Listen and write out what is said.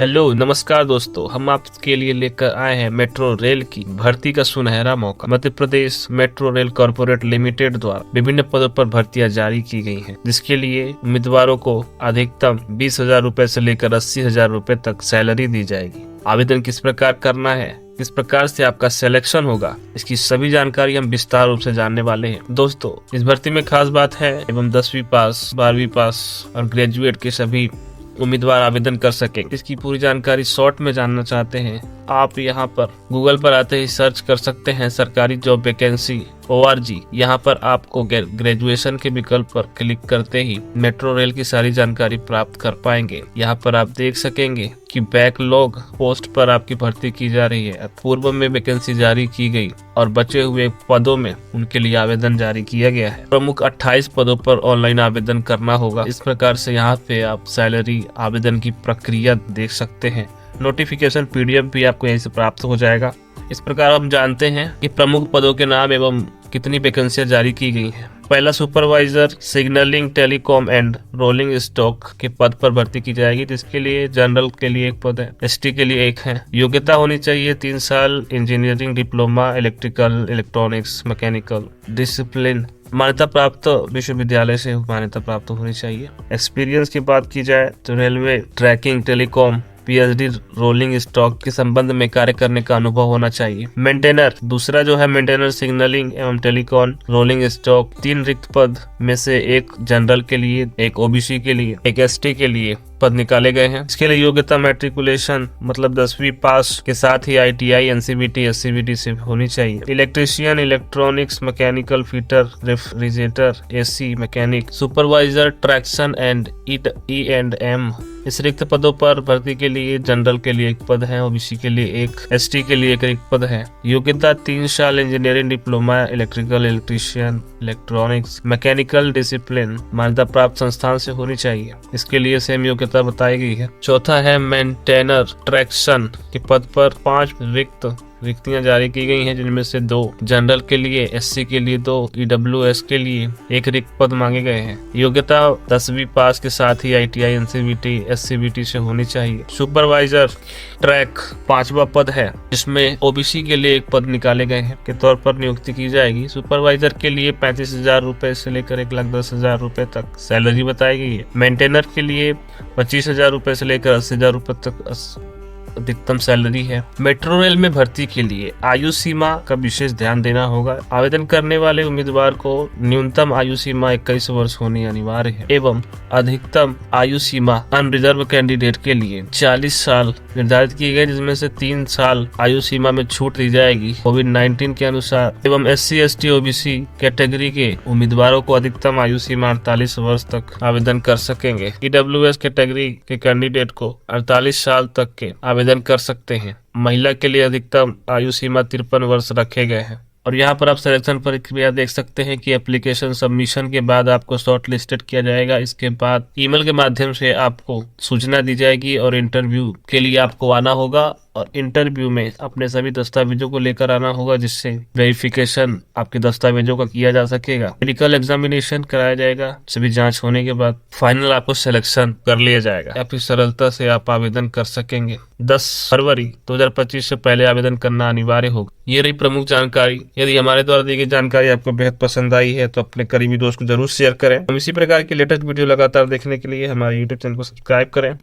Hello नमस्कार दोस्तों, हम आपके लिए लेकर आए हैं मेट्रो रेल की भर्ती का सुनहरा मौका। Madhya Pradesh metro rail corporate limited द्वारा विभिन्न पदों पर भर्तियां जारी की गई हैं, जिसके लिए उम्मीदवारों को अधिकतम 20,000 रूपए से लेकर 80,000 रूपए तक सैलरी दी जाएगी। आवेदन किस प्रकार करना है, किस प्रकार से आपका सिलेक्शन होगा, इसकी सभी जानकारी हम विस्तार रूप से जानने वाले हैं। दोस्तों, इस भर्ती में खास बात है एवं 10वीं पास, 12वीं पास और ग्रेजुएट के सभी उम्मीदवार आवेदन कर सकें। इसकी पूरी जानकारी शॉर्ट में जानना चाहते हैं, आप यहां पर गूगल पर आते ही सर्च कर सकते हैं सरकारी जॉब वैकेंसी ORG। यहाँ पर आपको ग्रेजुएशन के विकल्प पर क्लिक करते ही मेट्रो रेल की सारी जानकारी प्राप्त कर पाएंगे। यहाँ पर आप देख सकेंगे कि बैकलॉग पोस्ट पर आपकी भर्ती की जा रही है। पूर्व में वैकेंसी जारी की गई और बचे हुए पदों में उनके लिए आवेदन जारी किया गया है। प्रमुख 28 पदों पर ऑनलाइन आवेदन करना होगा। इस प्रकार से यहाँ पे आप सैलरी आवेदन की प्रक्रिया देख सकते हैं। नोटिफिकेशन PDF भी आपको यहीं से प्राप्त हो जाएगा। इस प्रकार हम जानते हैं कि प्रमुख पदों के नाम एवं कितनी वैकेंसियां जारी की गई हैं। पहला supervisor signalling telecom and rolling stock के पद पर भर्ती की जाएगी, जिसके लिए जनरल के लिए एक पद है, ST के लिए एक है। योग्यता होनी चाहिए 3 साल engineering diploma electrical electronics mechanical discipline मान्यता प्राप्त विश्वविद्यालय से मान्यता प्राप्त होनी चाहिए। एक्सपीरियंस की बात की जाए तो railway tracking telecom PhD rolling stock के संबंध में कार्य करने का अनुभव होना चाहिए। मेंटेनर दूसरा जो है मेंटेनर सिग्नलिंग एवं टेलीकॉम रोलिंग स्टॉक, 3 रिक्त पद में से एक जनरल के लिए, एक OBC के लिए, एक ST के लिए पद निकाले गए हैं। इसके लिए योग्यता मैट्रिकुलेशन मतलब 10वीं पास के साथ ही ITI NCVT SCVT से होनी चाहिए। Electrician electronics mechanical fitter refrigerator AC mechanic supervisor traction and E&M। इस रिक्त पदों पर भर्ती के लिए जनरल के लिए एक पद है, OBC के लिए एक, ST के लिए एक रिक्त पद है। योग्यता 3 साल engineering diploma electrical electrician electronics mechanical discipline मान्यता प्राप्त संस्थान से होनी चाहिए। इसके लिए सेम योग्यता बताई गई है। चौथा है मेंटेनर ट्रैक्शन के पद पर 5 रिक्तियां जारी की गई हैं, जिनमें से 2 जनरल के लिए, SC के लिए 2, EWS के लिए 1 रिक्त पद मांगे गए हैं। योग्यता 10वीं पास के साथ ही ITI NCVT SCVT से होनी चाहिए। सुपरवाइजर ट्रैक 5वां पद है, जिसमें OBC के लिए 1 पद निकाले गए हैं के तौर पर नियुक्ति की जाएगी। सुपरवाइजर के लिए 35,000 रूपए से लेकर 1,10,000 रूपए तक सैलरी बताई गई है। मेंटेनर के लिए 25,000 रूपए से लेकर 80,000 रूपए तक अधिकतम सैलरी है। मेट्रो रेल में भर्ती के लिए आयु सीमा का विशेष ध्यान देना होगा। आवेदन करने वाले उम्मीदवार को न्यूनतम आयु सीमा 21 वर्ष होनी अनिवार्य है एवं अधिकतम आयु सीमा अनरिजर्व कैंडिडेट के लिए 40 साल निर्धारित की गई, जिसमें से 3 साल आयु सीमा में छूट दी जाएगी कोविड-19 के अनुसार। एवं SC ST OBC कैटेगरी के उम्मीदवारों को अधिकतम आयु सीमा 48 वर्ष तक आवेदन कर सकेंगे। EWS कैटेगरी के कैंडिडेट को 48 साल तक के आवेदन कर सकते हैं। महिला के लिए अधिकतम आयु सीमा 53 वर्ष रखे गए हैं। और यहाँ पर आप सिलेक्शन प्रक्रिया देख सकते हैं कि एप्लीकेशन सबमिशन के बाद आपको शॉर्ट लिस्टेड किया जाएगा। इसके बाद ईमेल के माध्यम से आपको सूचना दी जाएगी और इंटरव्यू के लिए आपको आना होगा और इंटरव्यू में अपने सभी दस्तावेजों को लेकर आना होगा, जिससे वेरिफिकेशन आपके दस्तावेजों का किया जा सकेगा। मेडिकल एग्जामिनेशन कराया जाएगा। सभी जांच होने के बाद फाइनल आपको सिलेक्शन कर लिया जाएगा। काफी सरलता से आप आवेदन कर सकेंगे। 10 फरवरी 2025 से पहले आवेदन करना अनिवार्य होगा। ये रही प्रमुख जानकारी। यदि हमारे द्वारा दी गई जानकारी आपको बेहद पसंद आई है तो अपने करीबी दोस्त को जरूर शेयर करें। हम इसी प्रकार की लेटेस्ट वीडियो लगातार देखने के लिए हमारे YouTube चैनल को सब्सक्राइब करें।